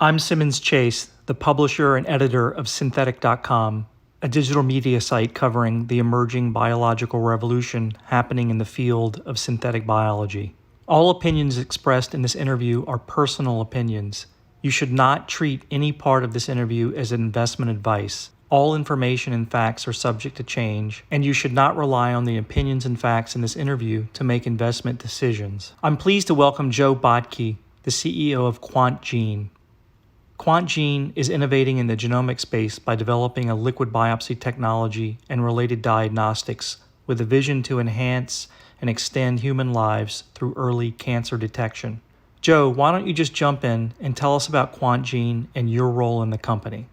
I'm Simmons Chase, the publisher and editor of Synthetic.com, a digital media site covering the emerging biological revolution happening in the field of synthetic biology. All opinions expressed in this interview are personal opinions. You should not treat any part of this interview as investment advice. All information and facts are subject to change, and you should not rely on the opinions and facts in this interview to make investment decisions. I'm pleased to welcome Jo Bhakdi, the CEO of Quantgene. Quantgene is innovating in the genomic space by developing a liquid biopsy technology and related diagnostics with a vision to enhance and extend human lives through early cancer detection. Jo, why don't you just jump in and tell us about Quantgene and your role in the company?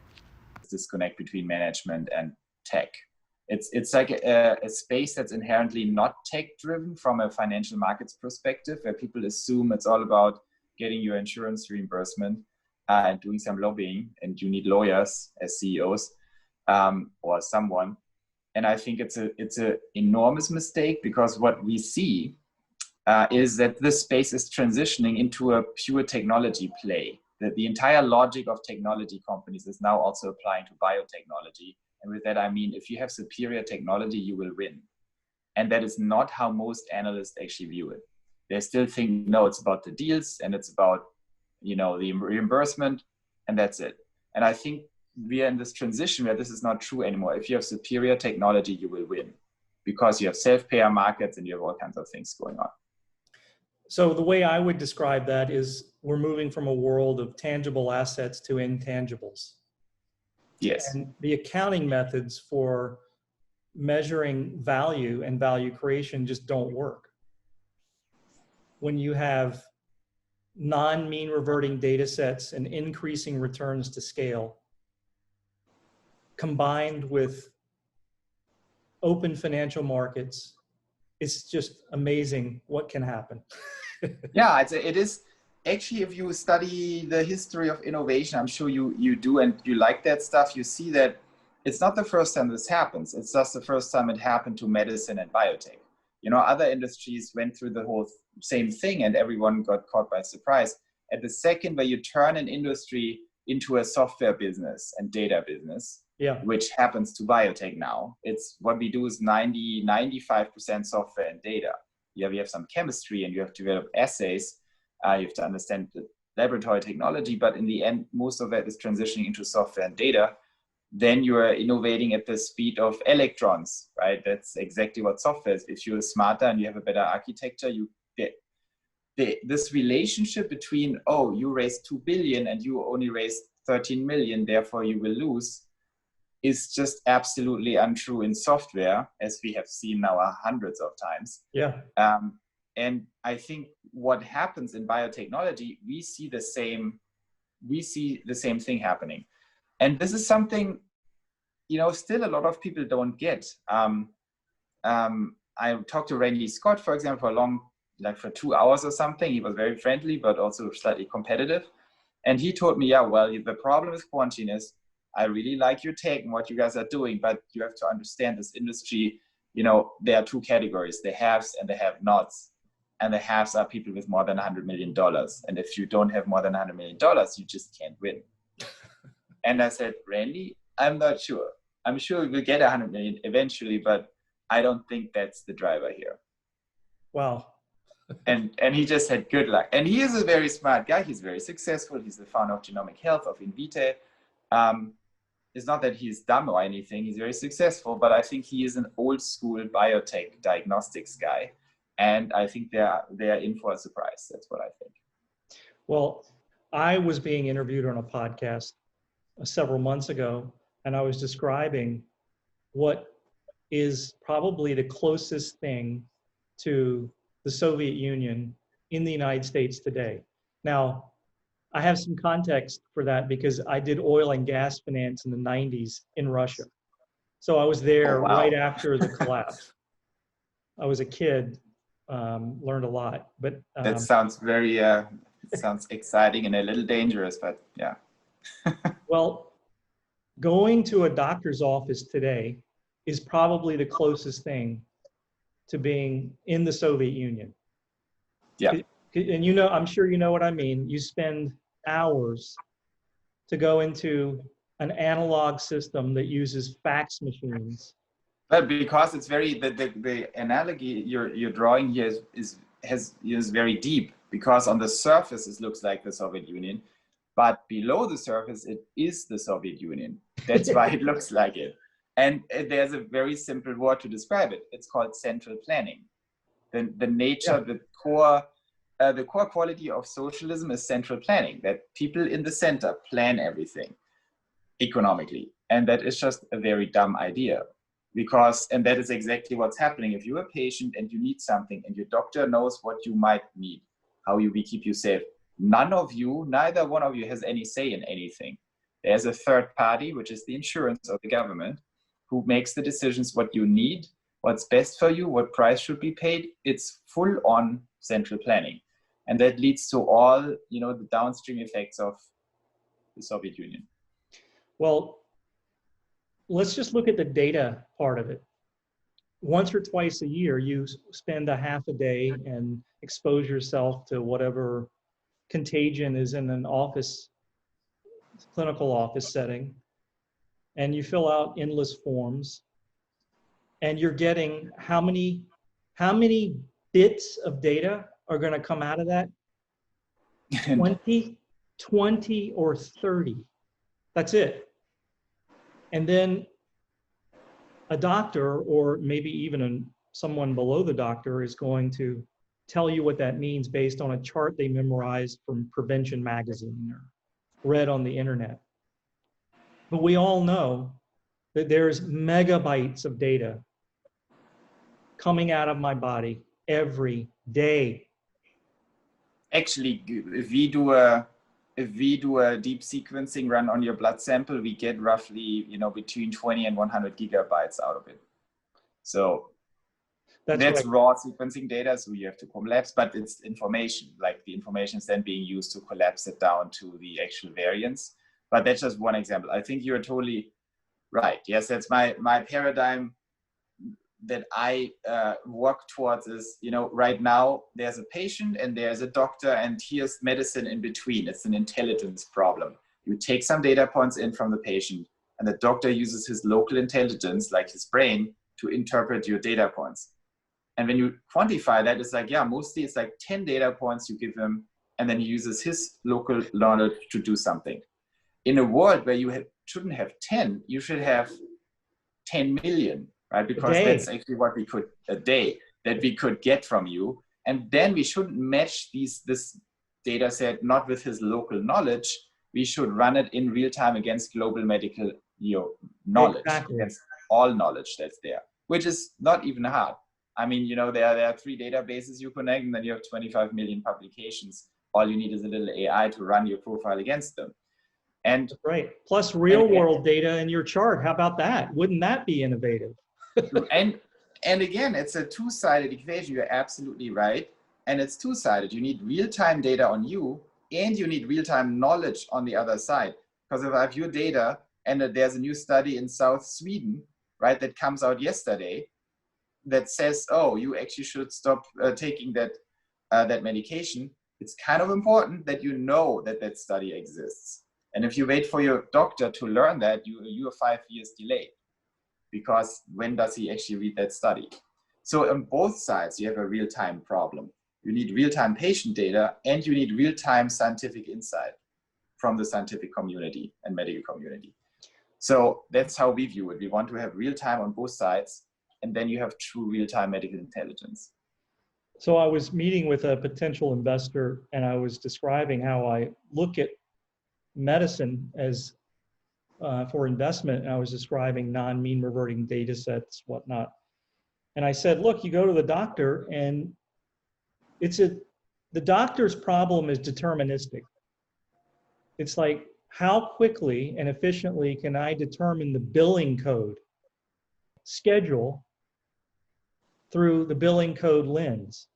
Disconnect between management and tech. It's like a space that's inherently not tech-driven from a financial markets perspective, where people assume it's all about getting your insurance reimbursement and doing some lobbying, and you need lawyers as CEOs or someone. And I think it's an enormous mistake, because what we see is that this space is transitioning into a pure technology play. That the entire logic of technology companies is now also applying to biotechnology. And with that, I mean, if you have superior technology, you will win. And that is not how most analysts actually view it. They still think, no, it's about the deals and it's about, the reimbursement, and that's it. And I think we are in this transition where this is not true anymore. If you have superior technology, you will win, because you have self-payer markets and you have all kinds of things going on. So the way I would describe that is we're moving from a world of tangible assets to intangibles. Yes. And the accounting methods for measuring value and value creation just don't work. When you have non-mean reverting data sets and increasing returns to scale, combined with open financial markets, it's just amazing what can happen. Yeah, it is. Actually, if you study the history of innovation, I'm sure you do, and you like that stuff, you see that it's not the first time this happens. It's just the first time it happened to medicine and biotech. Other industries went through the whole same thing and everyone got caught by surprise. At the second where you turn an industry into a software business and data business, which happens to biotech now, it's what we do is 95% software and data. You have some chemistry and you have to develop assays. You have to understand the laboratory technology, but in the end, most of that is transitioning into software and data. Then you are innovating at the speed of electrons, right? That's exactly what software is. If you're smarter and you have a better architecture, you get this relationship between, oh, you raised 2 billion and you only raised 13 million, therefore you will lose, is just absolutely untrue in software, as we have seen now hundreds of times. Yeah. And I think what happens in biotechnology, we see the same thing happening. And this is something, still a lot of people don't get. I talked to Randy Scott, for example, for 2 hours or something. He was very friendly, but also slightly competitive. And he told me, the problem with Quantgene is, I really like your take and what you guys are doing, but you have to understand this industry, there are two categories, the haves and the have-nots. And the haves are people with more than $100 million. And if you don't have more than $100 million, you just can't win. And I said, Randy, I'm not sure. I'm sure we'll get 100 million eventually, but I don't think that's the driver here. Wow. And he just said, good luck. And he is a very smart guy. He's very successful. He's the founder of Genomic Health, of Invitae. It's not that he's dumb or anything. He's very successful, but I think he is an old school biotech diagnostics guy. And I think they're in for a surprise. That's what I think. Well, I was being interviewed on a podcast several months ago, and I was describing what is probably the closest thing to the Soviet Union in the United States today. Now, I have some context for that because I did oil and gas finance in the 90s in Russia. So I was there right after the collapse. I was a kid, learned a lot. But that sounds very, sounds exciting and a little dangerous, but yeah. Well, going to a doctor's office today is probably the closest thing to being in the Soviet Union. Yeah. And I'm sure you know what I mean. You spend hours to go into an analog system that uses fax machines. But because it's very, the analogy you're drawing here is very deep, because on the surface it looks like the Soviet Union, but below the surface it is the Soviet Union. That's why it looks like it. And there's a very simple word to describe it. It's called central planning. The nature, the core quality of socialism is central planning, that people in the center plan everything economically. And that is just a very dumb idea. And that is exactly what's happening. If you're a patient and you need something and your doctor knows what you might need, how we keep you safe, neither one of you has any say in anything. There's a third party, which is the insurance or the government, who makes the decisions what you need, what's best for you, what price should be paid. It's full on central planning. And that leads to all, the downstream effects of the Soviet Union. Well, let's just look at the data part of it. Once or twice a year, you spend a half a day and expose yourself to whatever contagion is in an clinical office setting, and you fill out endless forms, and you're getting how many bits of data are going to come out of that? 20 or 30. That's it. And then a doctor, or maybe even someone below the doctor, is going to tell you what that means based on a chart they memorized from Prevention Magazine or read on the internet. But we all know that there's megabytes of data coming out of my body every day. Actually, if we do a deep sequencing run on your blood sample, we get roughly, between 20 and 100 gigabytes out of it. So that's right. Raw sequencing data, so you have to collapse, but it's information. Like, the information is then being used to collapse it down to the actual variants. But that's just one example. I think you're totally right. Yes, that's my paradigm that I work towards is, right now there's a patient and there's a doctor, and here's medicine in between. It's an intelligence problem. You take some data points in from the patient, and the doctor uses his local intelligence, like his brain, to interpret your data points. And when you quantify that, it's like, mostly it's like 10 data points you give him, and then he uses his local knowledge to do something. In a world where you shouldn't have 10, you should have 10 million, right? Because that's actually what we could, a day that we could get from you. And then we shouldn't match this data set not with his local knowledge. We should run it in real time against global medical knowledge, against all knowledge that's there, which is not even hard. I mean, there are 3 databases you connect, and then you have 25 million publications. All you need is a little AI to run your profile against them. And right. Plus real world data in your chart. How about that? Wouldn't that be innovative? and again, it's a two-sided equation. You're absolutely right. And it's two-sided. You need real-time data on you, and you need real-time knowledge on the other side. Because if I have your data, and there's a new study in South Sweden, right, that comes out yesterday, that says, oh, you actually should stop taking that medication. It's kind of important that you know that study exists. And if you wait for your doctor to learn that, you are 5 years delayed, because when does he actually read that study? So on both sides, you have a real-time problem. You need real-time patient data, and you need real-time scientific insight from the scientific community and medical community. So that's how we view it. We want to have real-time on both sides, and then you have true real-time medical intelligence. So I was meeting with a potential investor, and I was describing how I look at medicine as for investment, and I was describing non-mean reverting data sets, whatnot. And I said, look, you go to the doctor, and the doctor's problem is deterministic. It's like, how quickly and efficiently can I determine the billing code schedule through the billing code lens?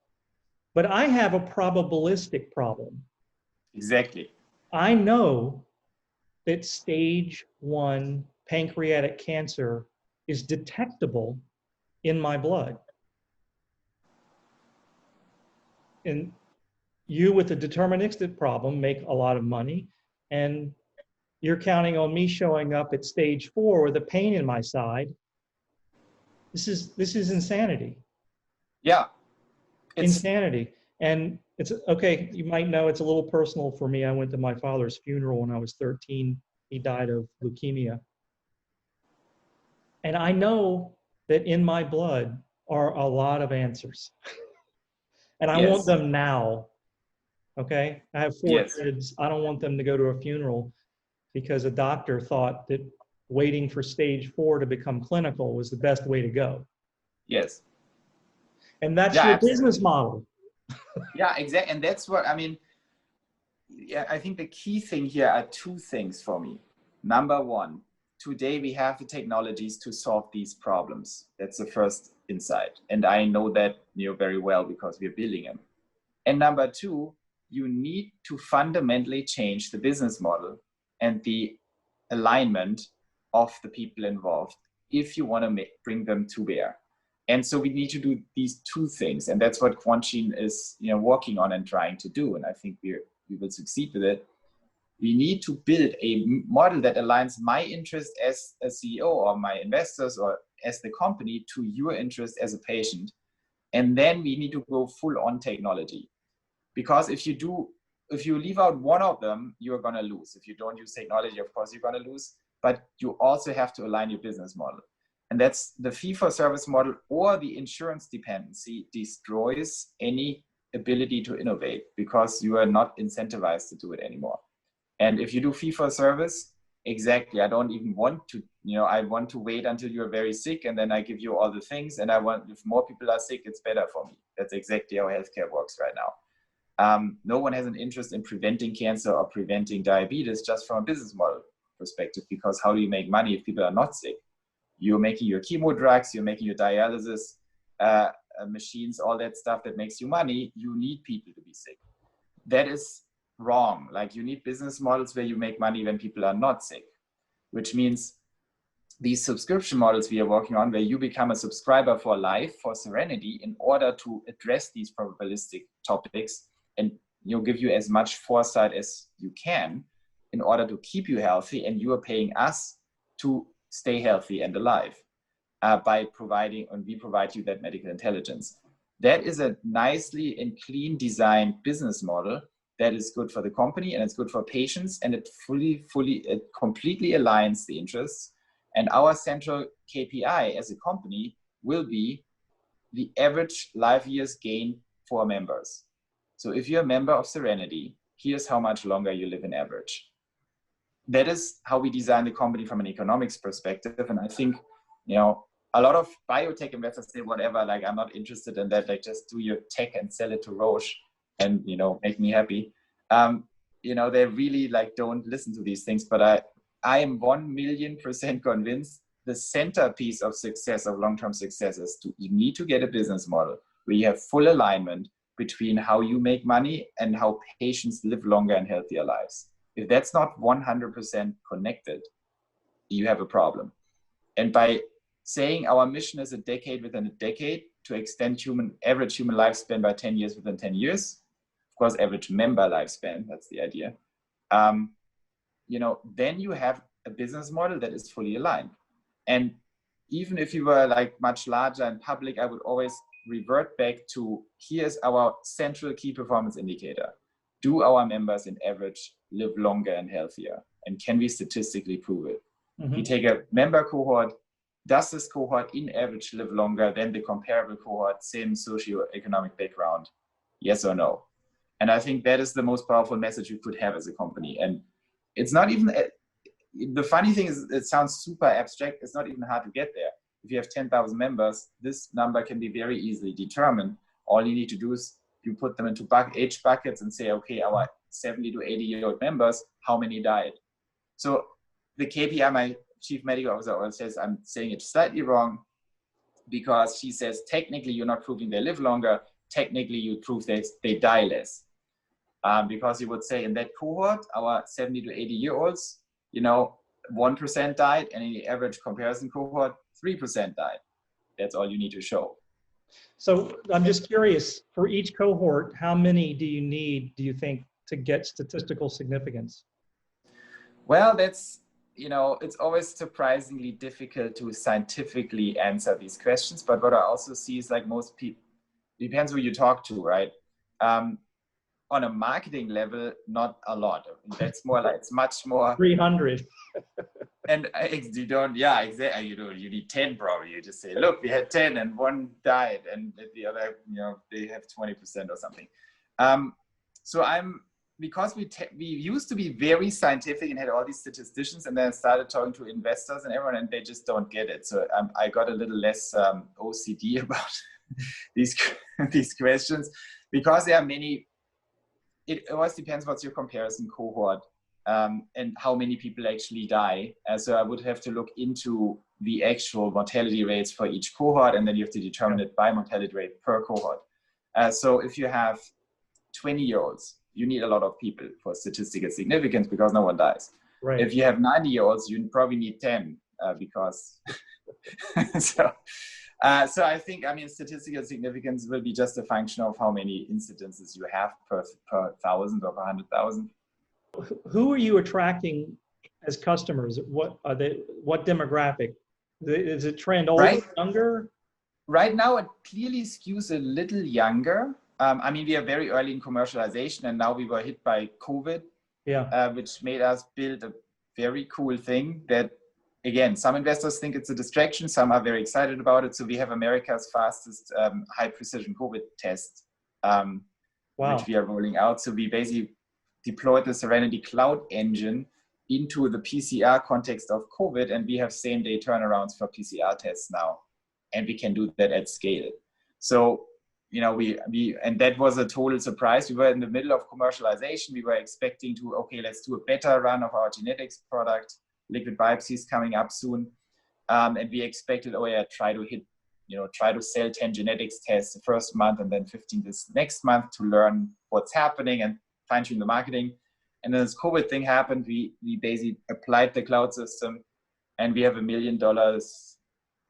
But I have a probabilistic problem. Exactly. I know that stage 1 pancreatic cancer is detectable in my blood. And you, with the deterministic problem, make a lot of money, and you're counting on me showing up at stage 4 with a pain in my side. This is insanity. Yeah. Insanity. And it's okay. You might know it's a little personal for me. I went to my father's funeral when I was 13. He died of leukemia. And I know that in my blood are a lot of answers. And I want Yes. them now. Okay. I have 4 Yes. kids. I don't want them to go to a funeral because a doctor thought that waiting for stage 4 to become clinical was the best way to go. Yes. And that's Yeah, your business absolutely. model. Yeah, exactly. And that's what I mean. Yeah, I think the key thing here are 2 things for me. Number 1, today we have the technologies to solve these problems. That's the first insight. And I know that very well because we're building them. And number 2, you need to fundamentally change the business model and the alignment of the people involved if you want to bring them to bear. And so we need to do these 2 things. And that's what Quantgene is working on and trying to do. And I think we will succeed with it. We need to build a model that aligns my interest as a CEO or my investors or as the company to your interest as a patient. And then we need to go full on technology. Because if you leave out one of them, you're going to lose. If you don't use technology, of course, you're going to lose. But you also have to align your business model. And that's the fee-for-service model, or the insurance dependency destroys any ability to innovate because you are not incentivized to do it anymore. And if you do fee-for-service, exactly, I don't even want to, I want to wait until you're very sick and then I give you all the things. And if more people are sick, it's better for me. That's exactly how healthcare works right now. No one has an interest in preventing cancer or preventing diabetes just from a business model perspective, because how do you make money if people are not sick? You're making your chemo drugs, you're making your dialysis machines, all that stuff that makes you money. You need people to be sick. That is wrong. Like, you need business models where you make money when people are not sick, which means these subscription models we are working on, where you become a subscriber for life for Serenity in order to address these probabilistic topics and give you as much foresight as you can in order to keep you healthy, and you are paying us to stay healthy and alive by providing, and we provide you that medical intelligence. That is a nicely and clean designed business model that is good for the company and it's good for patients, and it completely aligns the interests. And our central KPI as a company will be the average life years gain for members. So if you're a member of Serenity, here's how much longer you live in average. That is how we design the company from an economics perspective. And I think, a lot of biotech investors say, whatever, like, I'm not interested in that. Like, just do your tech and sell it to Roche and, make me happy. They really don't listen to these things, but I am 1,000,000% convinced the centerpiece of success, of long-term success, is you need to get a business model where you have full alignment between how you make money and how patients live longer and healthier lives. If that's not 100% connected, you have a problem. And by saying our mission is a decade within a decade to extend average human lifespan by 10 years within 10 years, of course, average member lifespan, that's the idea. Then you have a business model that is fully aligned. And even if you were much larger and public, I would always revert back to, here's our central key performance indicator. Do our members in average live longer and healthier? And can we statistically prove it? Mm-hmm. We take a member cohort. Does this cohort in average live longer than the comparable cohort, same socioeconomic background? Yes or no? And I think that is the most powerful message you could have as a company. And it's not even, the funny thing is, it sounds super abstract. It's not even hard to get there. If you have 10,000 members, this number can be very easily determined. All you need to do is you put them into age buckets and say, okay, our 70 to 80-year-old members, how many died? So the KPI, my chief medical officer always says, I'm saying it slightly wrong, because she says, technically, you're not proving they live longer. Technically, you prove they die less. Because you would say in that cohort, our 70 to 80-year-olds, 1% died, and in the average comparison cohort, 3% died. That's all you need to show. So I'm just curious, for each cohort, how many do you need, do you think, to get statistical significance? Well, that's, it's always surprisingly difficult to scientifically answer these questions. But what I also see is like most people, depends who you talk to, right? On a marketing level, not a lot. That's more like, it's much more. 300. And you don't, yeah, exactly. You need 10 probably. You just say, look, we had 10 and one died, and the other, they have 20% or something. So because we used to be very scientific and had all these statisticians, and then I started talking to investors and everyone, and they just don't get it. So I got a little less OCD about these questions, because there are many. It always depends what's your comparison cohort, and how many people actually die. So I would have to look into the actual mortality rates for each cohort, and then you have to determine it by mortality rate per cohort. So if you have 20-year-olds, you need a lot of people for statistical significance because no one dies. Right. If you have 90-year-olds, you probably need 10 because so I think, statistical significance will be just a function of how many incidences you have per 1,000 or per 100,000. Who are you attracting as customers? What are they? What demographic? Is it trend older, younger? Right now, it clearly skews a little younger. We are very early in commercialization, and now we were hit by COVID, which made us build a very cool thing that, again, some investors think it's a distraction. Some are very excited about it. So we have America's fastest high precision COVID test, which we are rolling out. So we basically deployed the Serenity Cloud engine into the PCR context of COVID, and we have same day turnarounds for PCR tests now, and we can do that at scale. So, and that was a total surprise. We were in the middle of commercialization. We were expecting to, okay, let's do a beta run of our genetics product. Liquid biopsy is coming up soon. And we expected, try to sell 10 genetics tests the first month and then 15 this next month to learn what's happening and fine tune the marketing. And then this COVID thing happened. We basically applied the cloud system, and we have $1 million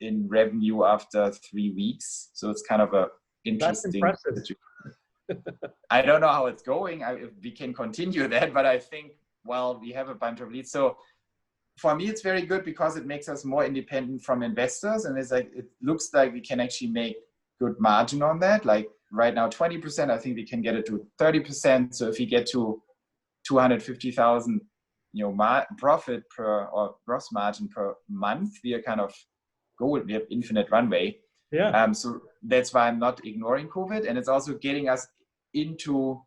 in revenue after 3 weeks. So it's kind of a interesting. That's impressive. I don't know how it's going. If we can continue that, but I think, we have a bunch of leads. So for me, it's very good because it makes us more independent from investors. And it looks like we can actually make good margin on that. Like right now, 20%, I think we can get it to 30%. So if you get to 250,000, profit or gross margin per month, we are kind of gold. We have infinite runway. Yeah. So that's why I'm not ignoring COVID. And it's also getting us into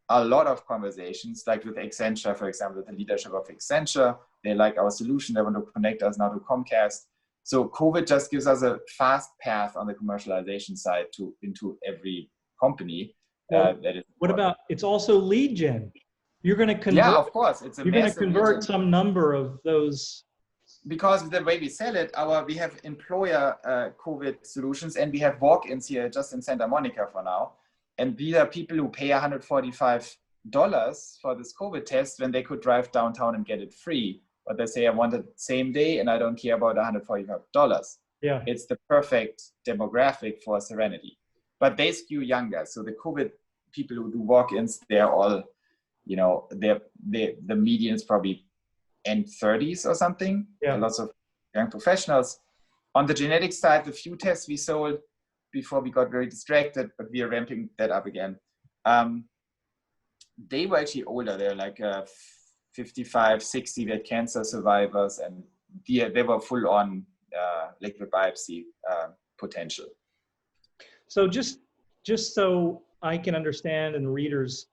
a lot of conversations, like with Accenture, for example, the leadership of Accenture. They like our solution. They want to connect us now to Comcast. So COVID just gives us a fast path on the commercialization side into every company. What about, it's also lead gen? You're going to convert. Yeah, of course. You're going to convert some number of those. Because the way we sell it, we have employer COVID solutions, and we have walk-ins here just in Santa Monica for now. And these are people who pay $145 for this COVID test when they could drive downtown and get it free. But they say, I want it same day and I don't care about $145. Yeah. It's the perfect demographic for Serenity. But they skew younger. So the COVID people who do walk-ins, they're all, the median is probably end 30s or something. Yeah. Lots of young professionals. On the genetic side, the few tests we sold before we got very distracted, but we are ramping that up again. They were actually older. They're like 55, 60, they had cancer survivors, and they were full on liquid biopsy potential. So just so I can understand, and readers,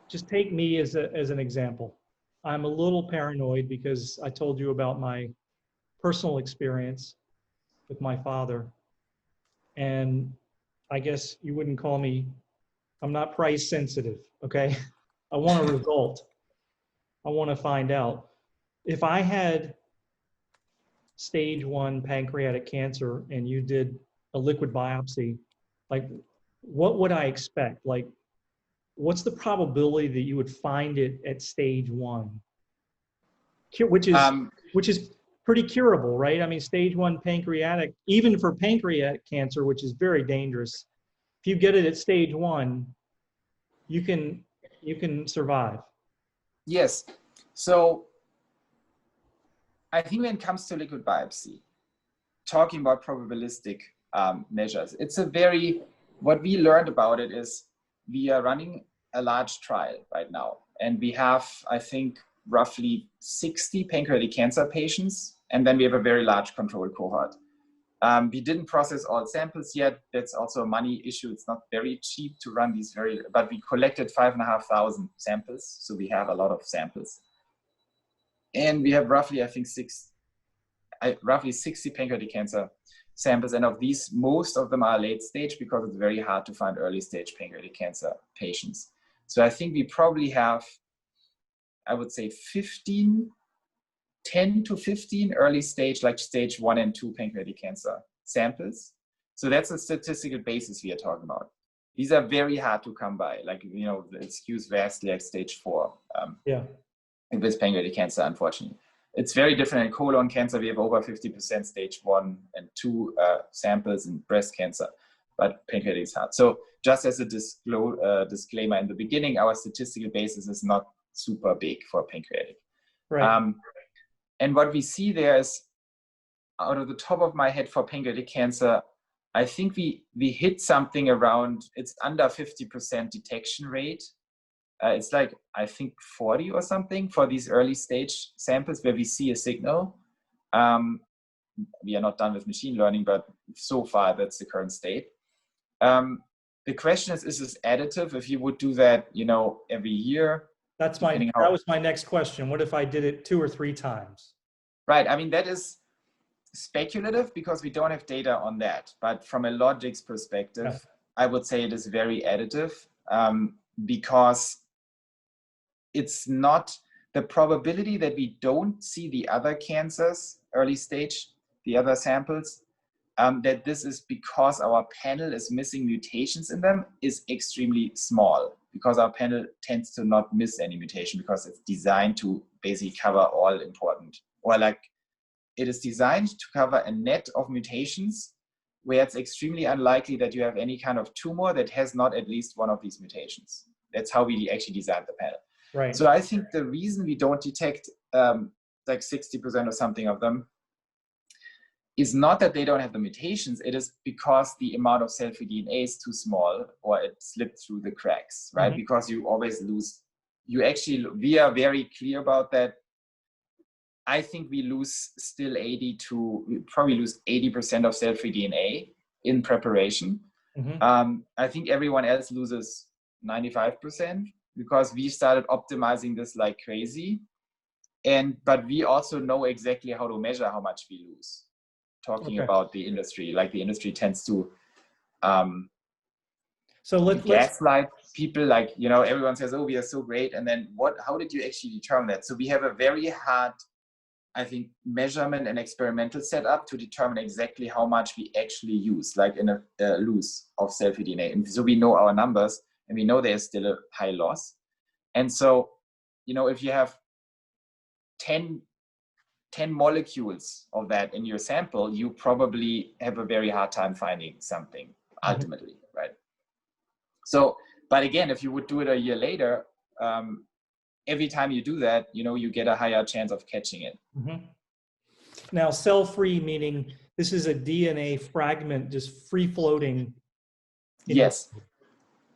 just take me as an example. I'm a little paranoid because I told you about my personal experience with my father. And I guess you wouldn't call me, I'm not price sensitive, okay? I want a result. I want to find out. If I had stage 1 pancreatic cancer and you did a liquid biopsy, like what would I expect? Like, what's the probability that you would find it at stage 1? Which is pretty curable, right? I mean, stage 1 pancreatic, even for pancreatic cancer, which is very dangerous, if you get it at stage 1, you can survive. Yes, So I think when it comes to liquid biopsy, talking about probabilistic measures, it's a very, what we learned about it is we are running a large trial right now. And we have, I think, roughly 60 pancreatic cancer patients. And then we have a very large control cohort. We didn't process all samples yet. That's also a money issue. It's not very cheap to run these but we collected 5,500 samples. So we have a lot of samples. And we have roughly, I think, roughly 60 pancreatic cancer samples. And of these, most of them are late stage because it's very hard to find early stage pancreatic cancer patients. So I think we probably have, I would say 10 to 15 early stage, like stage 1 and 2 pancreatic cancer samples. So that's a statistical basis we are talking about. These are very hard to come by, like, you know, it skews vastly like stage 4 with pancreatic cancer, unfortunately. It's very different in colon cancer. We have over 50% stage 1 and 2 samples in breast cancer, but pancreatic is hard. So just as a disclaimer in the beginning, our statistical basis is not super big for pancreatic. Right. And what we see there is, out of the top of my head for pancreatic cancer, I think we hit something around, it's under 50% detection rate. It's like, I think 40 or something for these early stage samples where we see a signal. We are not done with machine learning, but so far that's the current state. The question is this additive? If you would do that, you know, every year? That was my next question. What if I did it 2 or 3 times? Right. I mean, that is speculative because we don't have data on that. But from a logics perspective, I would say it is very additive because it's not the probability that we don't see the other cancers, early stage, the other samples, that this is because our panel is missing mutations in them is extremely small, because our panel tends to not miss any mutation because it's designed to basically cover all important, or like it is designed to cover a net of mutations where it's extremely unlikely that you have any kind of tumor that has not at least one of these mutations. That's how we actually designed the panel. Right. So I think the reason we don't detect like 60% or something of them is not that they don't have the mutations. It is because the amount of cell-free DNA is too small, or it slipped through the cracks, right? Because you always lose, we are very clear about that. I think we lose still we probably lose 80% of cell-free DNA in preparation. I think everyone else loses 95% because we started optimizing this like crazy. But we also know exactly how to measure how much we lose. Talking about the industry, like the industry tends to gaslight people, like, you know, everyone says, oh, we are so great. And then how did you actually determine that? So we have a very hard, I think, measurement and experimental setup to determine exactly how much we actually use, like in a lose of cell-free DNA. And so we know our numbers and we know there's still a high loss. And so, you know, if you have 10 molecules of that in your sample, you probably have a very hard time finding something ultimately, right? So, but again, if you would do it a year later, every time you do that, you know, you get a higher chance of catching it. Now, cell-free, meaning this is a DNA fragment just free floating. Yes,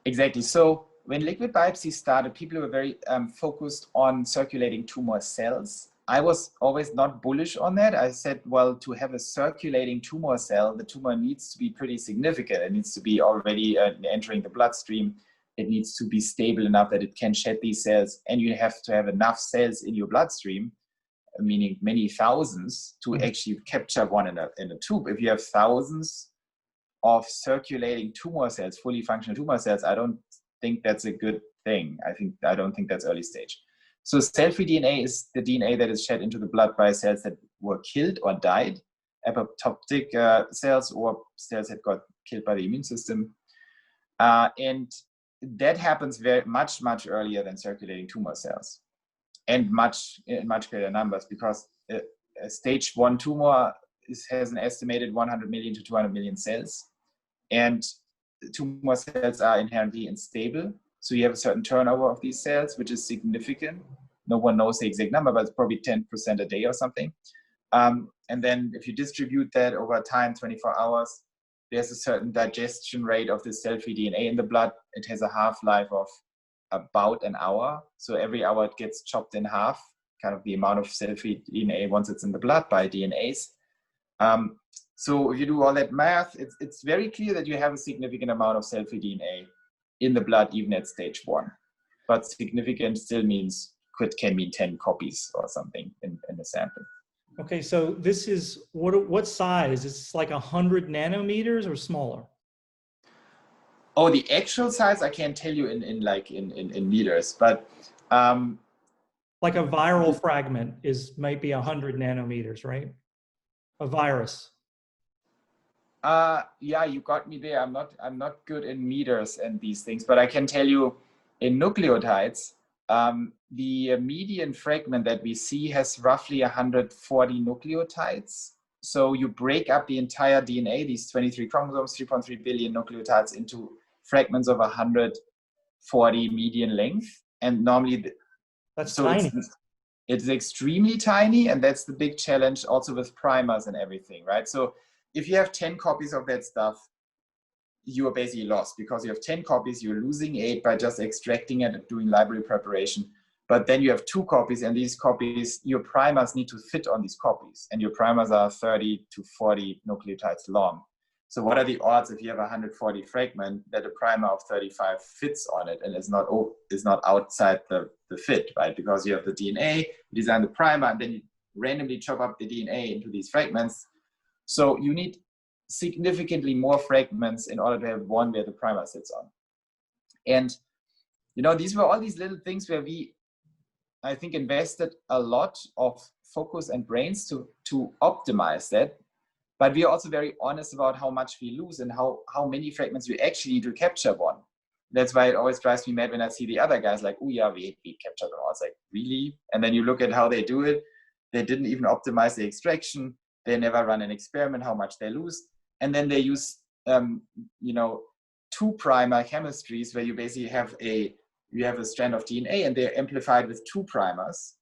exactly. So when liquid biopsy started, people were very focused on circulating tumor cells. I was always not bullish on that. I said, well, to have a circulating tumor cell, the tumor needs to be pretty significant. It needs to be already entering the bloodstream. It needs to be stable enough that it can shed these cells. And you have to have enough cells in your bloodstream, meaning many thousands, to actually capture one in a tube. If you have thousands of circulating tumor cells, fully functional tumor cells, I don't think that's a good thing. I don't think that's early stage. So cell-free DNA is the DNA that is shed into the blood by cells that were killed or died, apoptotic cells or cells that got killed by the immune system. And that happens very much earlier than circulating tumor cells, and in much greater numbers, because a stage 1 tumor has an estimated 100 million to 200 million cells. And tumor cells are inherently unstable. So you have a certain turnover of these cells, which is significant. No one knows the exact number, but it's probably 10% a day or something. And then if you distribute that over time, 24 hours, there's a certain digestion rate of the cell-free DNA in the blood. It has a half-life of about an hour. So every hour it gets chopped in half, kind of the amount of cell-free DNA once it's in the blood by DNAs. So if you do all that math, it's very clear that you have a significant amount of cell-free DNA in the blood, even at stage 1. But significant still means, can mean 10 copies or something in a sample. Okay, so this is, what size? Is this like 100 nanometers or smaller? Oh, the actual size I can't tell you in meters, but like a viral fragment might be 100 nanometers, right? A virus. Yeah, you got me there. I'm not good in meters and these things, but I can tell you in nucleotides, the median fragment that we see has roughly 140 nucleotides. So you break up the entire DNA, these 23 chromosomes, 3.3 billion nucleotides, into fragments of 140 median length. And normally, that's tiny. It's extremely tiny, and that's the big challenge also with primers and everything, right? So if you have 10 copies of that stuff, you are basically lost, because you have 10 copies, you're losing 8 by just extracting it and doing library preparation. But then you have 2 copies, and these copies, your primers need to fit on these copies, and your primers are 30 to 40 nucleotides long. So what are the odds if you have a 140 fragment that a primer of 35 fits on it and is not outside the fit, right? Because you have the DNA, you design the primer, and then you randomly chop up the DNA into these fragments. So you need significantly more fragments in order to have one where the primer sits on. And, these were all these little things where I think, invested a lot of focus and brains to optimize that. But we are also very honest about how much we lose and how many fragments we actually need to capture one. That's why it always drives me mad when I see the other guys like, oh yeah, we captured them all. It's like, really? And then you look at how they do it. They didn't even optimize the extraction. They never run an experiment, how much they lose. And then they use, 2 primer chemistries where you basically have a strand of DNA and they're amplified with 2 primers.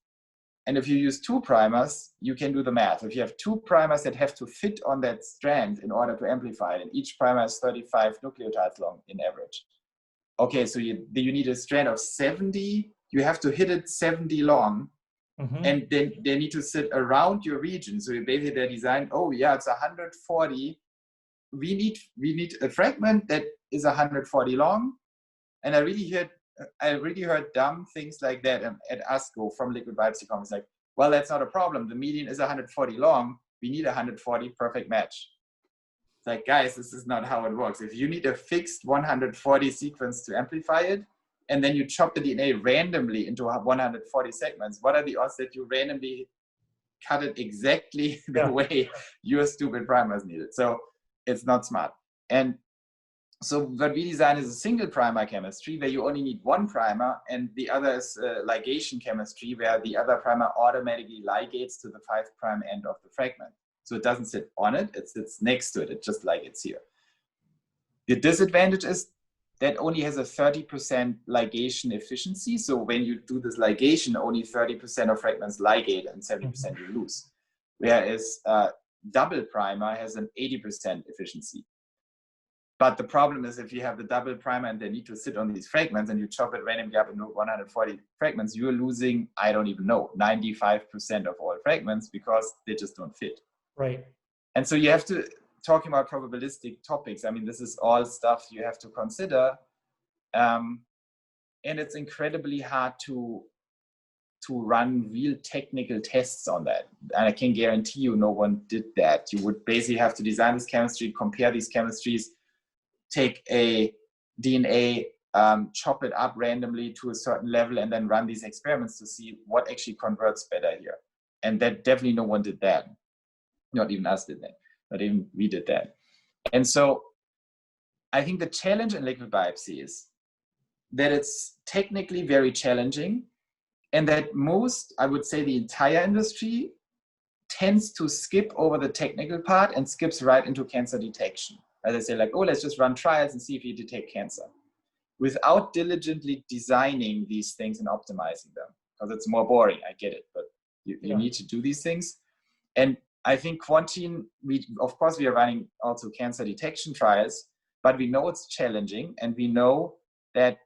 And if you use 2 primers, you can do the math. If you have 2 primers that have to fit on that strand in order to amplify it, and each primer is 35 nucleotides long in average. Okay, so you need a strand of 70. You have to hit it 70 long. Mm-hmm. And then they need to sit around your region. So basically they're designed, oh yeah, it's 140. We need a fragment that is 140 long. And I really heard dumb things like that at ASCO from liquid biopsy companies, like, well, that's not a problem. The median is 140 long. We need 140 perfect match. It's like, guys, this is not how it works. If you need a fixed 140 sequence to amplify it, and then you chop the DNA randomly into 140 segments, what are the odds that you randomly cut it exactly the way your stupid primers need it? So it's not smart. And so what we design is a single primer chemistry where you only need 1 primer, and the other is ligation chemistry where the other primer automatically ligates to the 5' end of the fragment. So it doesn't sit on it, it sits next to it. It just ligates here. The disadvantage is that only has a 30% ligation efficiency. So when you do this ligation, only 30% of fragments ligate and 70% you lose. Whereas double primer has an 80% efficiency. But the problem is if you have the double primer and they need to sit on these fragments and you chop it randomly up into 140 fragments, you're losing, I don't even know, 95% of all fragments because they just don't fit. Right. And so you have to, talking about probabilistic topics, I mean, this is all stuff you have to consider. And it's incredibly hard to run real technical tests on that. And I can guarantee you no one did that. You would basically have to design this chemistry, compare these chemistries, take a DNA, chop it up randomly to a certain level, and then run these experiments to see what actually converts better here. And that definitely no one did that. Not even us did that. Not even we did that. And so I think the challenge in liquid biopsy is that it's technically very challenging, and that most, I would say the entire industry, tends to skip over the technical part and skips right into cancer detection. As I say, like, oh, let's just run trials and see if you detect cancer, without diligently designing these things and optimizing them. because it's more boring. I get it, but you need to do these things. And I think Quantgene, of course, we are running also cancer detection trials, but we know it's challenging, and we know that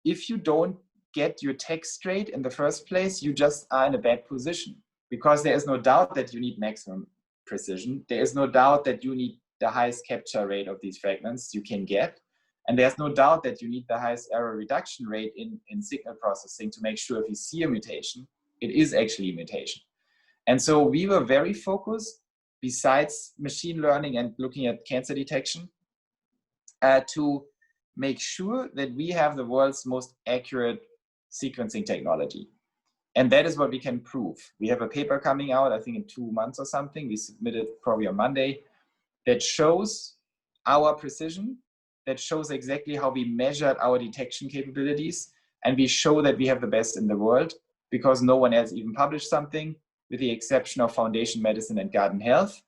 if you don't get your tech straight in the first place, you just are in a bad position, because there is no doubt that you need maximum precision. There is no doubt that you need the highest capture rate of these fragments you can get. And there's no doubt that you need the highest error reduction rate in signal processing to make sure if you see a mutation, it is actually a mutation. And so we were very focused, besides machine learning and looking at cancer detection, to make sure that we have the world's most accurate sequencing technology. And that is what we can prove. We have a paper coming out, I think in 2 months or something. We submitted probably on Monday, that shows our precision, that shows exactly how we measured our detection capabilities. And we show that we have the best in the world, because no one else even published something, with the exception of Foundation Medicine and Garden Health.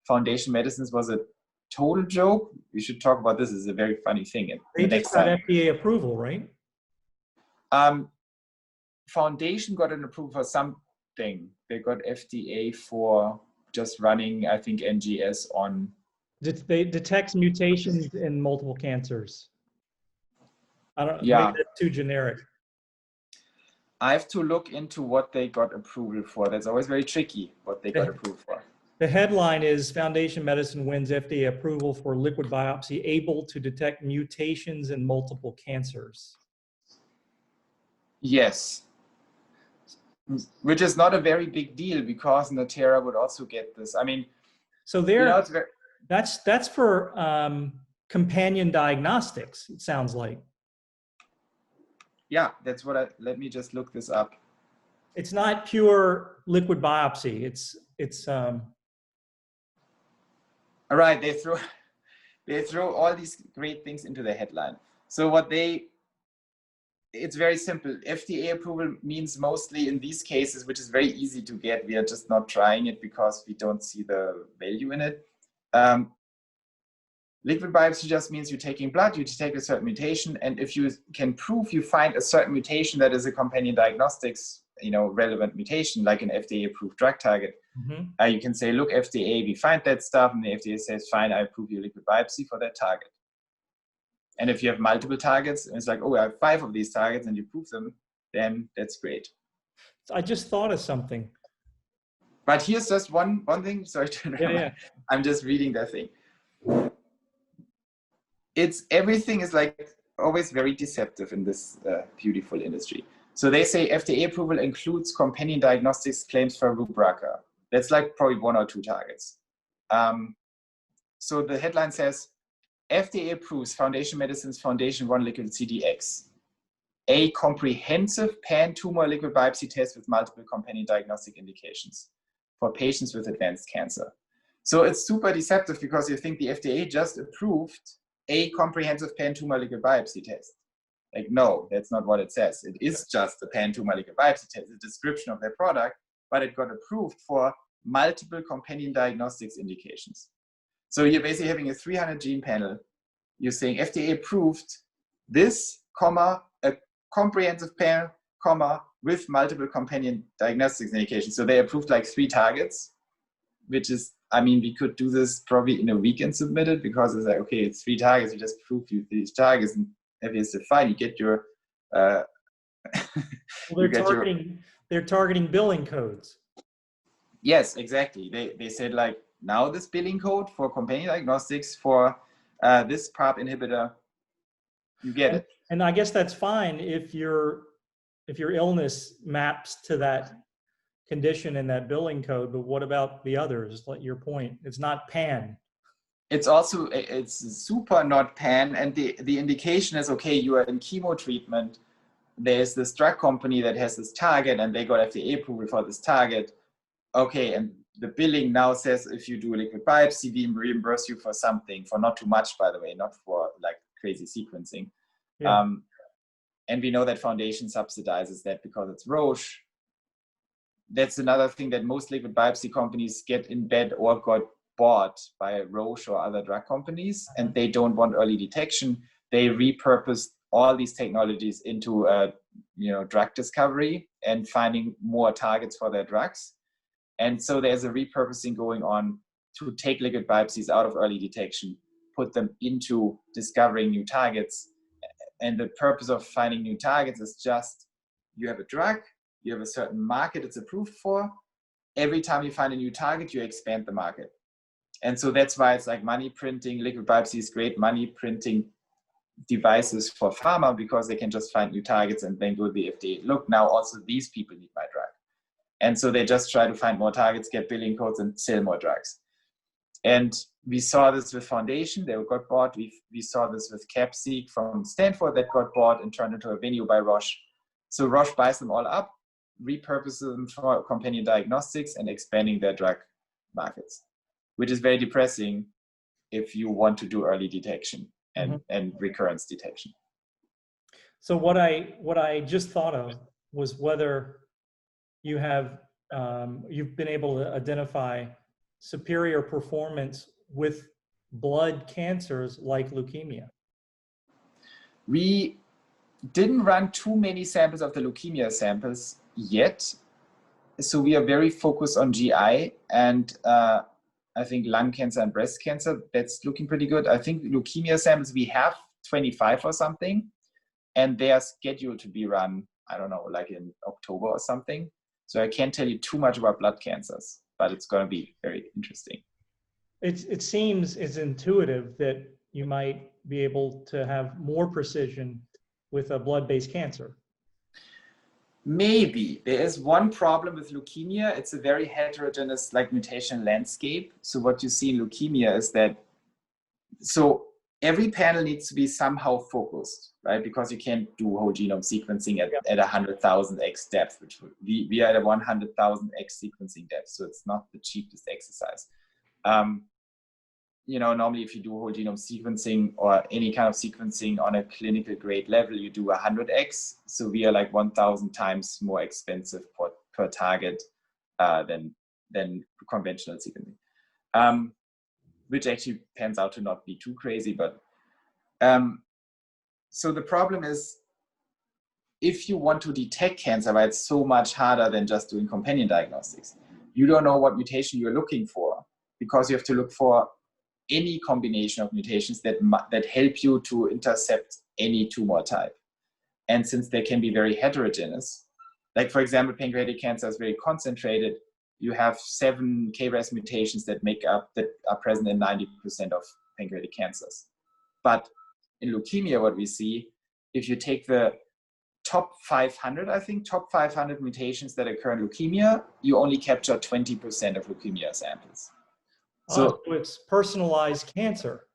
Foundation Medicines was a total joke. We should talk about this. It's a very funny thing. They just got FDA approval, right? Foundation got an approval for something. They got FDA for just running, I think, NGS on. They detect mutations in multiple cancers. I don't. Yeah. Maybe that's too generic. I have to look into what they got approval for. That's always very tricky, what they got approval for. The headline is Foundation Medicine wins FDA approval for liquid biopsy able to detect mutations in multiple cancers. Yes. Which is not a very big deal, because Natera would also get this. I mean, so there, that's for companion diagnostics, it sounds like. Yeah, that's what let me just look this up. It's not pure liquid biopsy. It's all right, they throw all these great things into the headline. So it's very simple. FDA approval means mostly in these cases, which is very easy to get. We are just not trying it because we don't see the value in it. Liquid biopsy just means you're taking blood, you detect a certain mutation, and if you can prove you find a certain mutation that is a companion diagnostics, relevant mutation, like an FDA-approved drug target, you can say, look, FDA, we find that stuff, and the FDA says, fine, I approve your liquid biopsy for that target. And if you have multiple targets, and it's like, oh, I have 5 of these targets, and you prove them, then that's great. I just thought of something. But here's just one thing. Sorry to interrupt. Yeah. I'm just reading that thing. Everything is like always very deceptive in this beautiful industry. So they say FDA approval includes companion diagnostics claims for Rubraca. That's like probably 1 or 2 targets. So the headline says, FDA approves Foundation Medicine's Foundation 1 Liquid CDx, a comprehensive pan-tumor liquid biopsy test with multiple companion diagnostic indications for patients with advanced cancer. So it's super deceptive, because you think the FDA just approved a comprehensive pan-tumor liquid biopsy test. Like, no, that's not what it says. It is just a pan-tumor liquid biopsy test, a description of their product, but it got approved for multiple companion diagnostics indications. So you're basically having a 300 gene panel. You're saying FDA approved this, a comprehensive pan, with multiple companion diagnostics indications. So they approved like 3 targets, which is, I mean, we could do this probably in a week and submit it, because it's like, okay, it's 3 targets, you just prove these targets, and FDA said, fine, you get your well, they're targeting billing codes. Yes, exactly. They said, like, now this billing code for companion diagnostics for this PARP inhibitor, you get it. And I guess that's fine if your illness maps to that condition in that billing code, but what about the others? Like your point, it's not pan. It's super not pan, and the indication is, okay, you are in chemo treatment. There's this drug company that has this target, and they got FDA approval for this target. Okay, and the billing now says, if you do a liquid biopsy, we reimburse you for something, for not too much, by the way, not for like crazy sequencing. Yeah. And we know that Foundation subsidizes that because it's Roche. That's another thing, that most liquid biopsy companies get in bed or got bought by Roche or other drug companies, and they don't want early detection. They repurpose all these technologies into drug discovery and finding more targets for their drugs. And so there's a repurposing going on to take liquid biopsies out of early detection, put them into discovering new targets. And the purpose of finding new targets is just, you have a drug, you have a certain market it's approved for. Every time you find a new target, you expand the market. And so that's why it's like money printing. Liquid biopsy is great money printing devices for pharma, because they can just find new targets and then go to the FDA. Look, now also these people need my drug. And so they just try to find more targets, get billing codes, and sell more drugs. And we saw this with Foundation, they got bought. We saw this with CapSeq from Stanford that got bought and turned into a venue by Roche. So Roche buys them all up, repurposes them for companion diagnostics, and expanding their drug markets, which is very depressing if you want to do early detection and recurrence detection. So what I just thought of was whether you have you've been able to identify superior performance with blood cancers like leukemia. We didn't run too many samples of the leukemia samples yet. So we are very focused on GI and I think lung cancer and breast cancer, that's looking pretty good. I think leukemia samples, we have 25 or something, and they are scheduled to be run, I don't know, like in October or something. So I can't tell you too much about blood cancers, but it's going to be very interesting. It seems it's intuitive that you might be able to have more precision with a blood-based cancer. Maybe. There is one problem with leukemia. It's a very heterogeneous mutation landscape. So what you see in leukemia is that, so every panel needs to be somehow focused, right? Because you can't do whole genome sequencing at 100,000x depth, which we are at a 100,000x sequencing depth. So it's not the cheapest exercise. Normally if you do whole genome sequencing or any kind of sequencing on a clinical grade level, you do 100x. So we are like 1,000 times more expensive per target than conventional sequencing, which actually pans out to not be too crazy. But so the problem is, if you want to detect cancer, right, it's so much harder than just doing companion diagnostics. You don't know what mutation you're looking for, because you have to look for any combination of mutations that help you to intercept any tumor type. And since they can be very heterogeneous, like for example, pancreatic cancer is very concentrated. You have 7 KRAS mutations that are present in 90% of pancreatic cancers. But in leukemia, what we see, if you take the top 500, top 500 mutations that occur in leukemia, you only capture 20% of leukemia samples. So it's personalized cancer.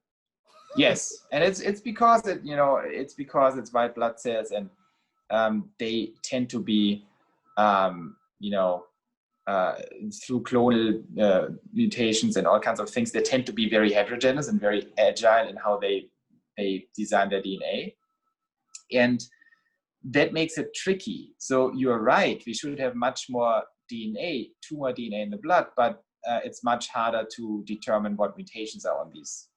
Yes, and it's because it's white blood cells, and they tend to be through clonal mutations and all kinds of things. They tend to be very heterogeneous and very agile in how they design their DNA, and that makes it tricky. So you're right, we should have much more DNA, tumor DNA in the blood, but it's much harder to determine what mutations are on these,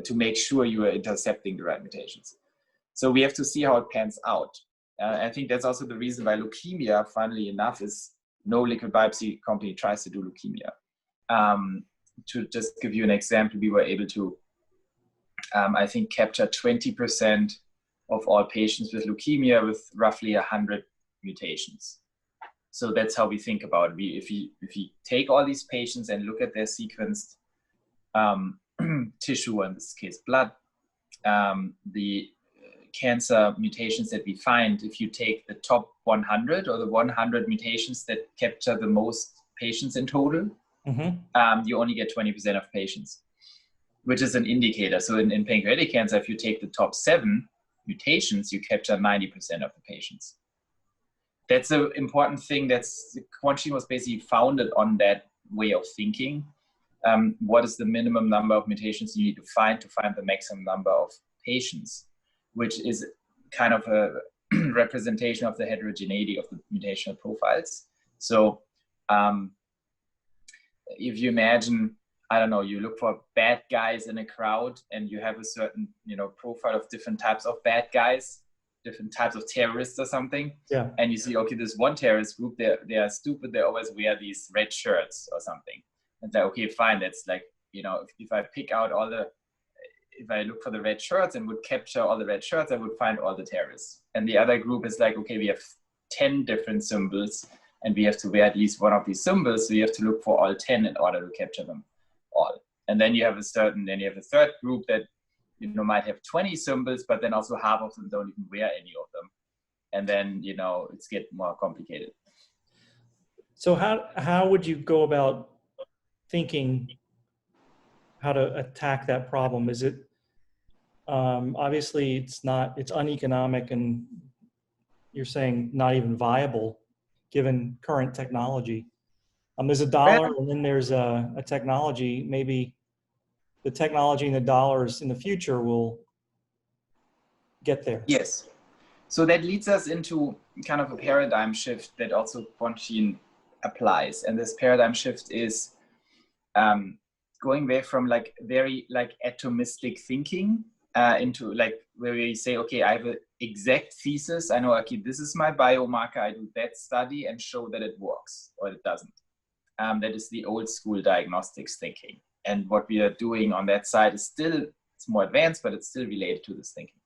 to make sure you are intercepting the right mutations. So we have to see how it pans out. I think that's also the reason why leukemia, funnily enough, is no liquid biopsy company tries to do leukemia. To just give you an example, we were able to, I think, capture 20% of all patients with leukemia with roughly 100 mutations. So that's how we think about it. If we take all these patients and look at their sequenced tissue, in this case blood, the cancer mutations that we find, if you take the top 100 or the 100 mutations that capture the most patients in total, you only get 20% of patients, which is an indicator. So in pancreatic cancer, if you take the top 7 mutations, you capture 90% of the patients. That's an important thing. Quantgene was basically founded on that way of thinking. What is the minimum number of mutations you need to find the maximum number of patients, which is kind of a representation of the heterogeneity of the mutational profiles. So if you imagine, I don't know, you look for bad guys in a crowd and you have a certain, profile of different types of bad guys. different types of terrorists or something. Yeah. And you see, okay, this one terrorist group, they are stupid. They always wear these red shirts or something. And like, okay, fine. That's like, you know, if I pick out if I look for the red shirts and would capture all the red shirts, I would find all the terrorists. And the other group is like, okay, we have 10 different symbols and we have to wear at least one of these symbols. So you have to look for all 10 in order to capture them all. And then you have a third group that, you know, might have 20 symbols, but then also half of them don't even wear any of them. And then, you know, it's getting more complicated. So how would you go about thinking how to attack that problem? Is it, obviously it's uneconomic, and you're saying not even viable given current technology. There's a dollar, and then there's a technology. Maybe the technology and the dollars in the future will get there. Yes. So that leads us into kind of a paradigm shift that also Quantgene applies. And this paradigm shift is going away from like very like atomistic thinking into like where we say, okay, I have an exact thesis. I know, okay, this is my biomarker. I do that study and show that it works or it doesn't. That is the old school diagnostics thinking. And what we are doing on that side is still, it's more advanced, but it's still related to this thinking.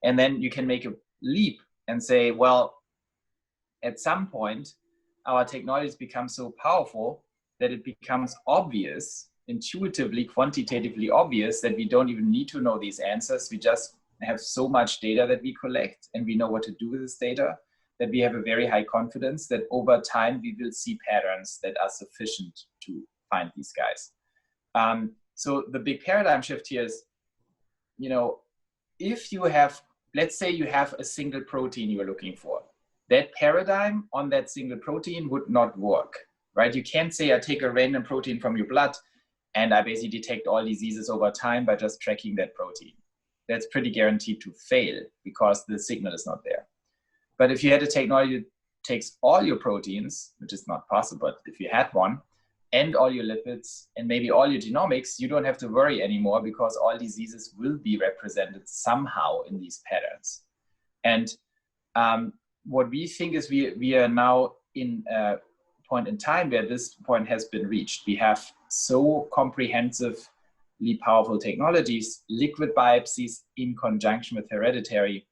And then you can make a leap and say, well, at some point, our technologies become so powerful that it becomes obvious, intuitively, quantitatively obvious, that we don't even need to know these answers. We just have so much data that we collect and we know what to do with this data, that we have a very high confidence that over time we will see patterns that are sufficient to find these guys. So the big paradigm shift here is, you know, if you have, let's say you have a single protein you're looking for, that paradigm on that single protein would not work, right? You can't say I take a random protein from your blood and I basically detect all diseases over time by just tracking that protein. That's pretty guaranteed to fail because the signal is not there. But if you had a technology that takes all your proteins, which is not possible, but if you had one, and all your lipids and maybe all your genomics, you don't have to worry anymore because all diseases will be represented somehow in these patterns. And what we think is we are now in a point in time where this point has been reached. We have so comprehensively powerful technologies, liquid biopsies in conjunction with hereditary,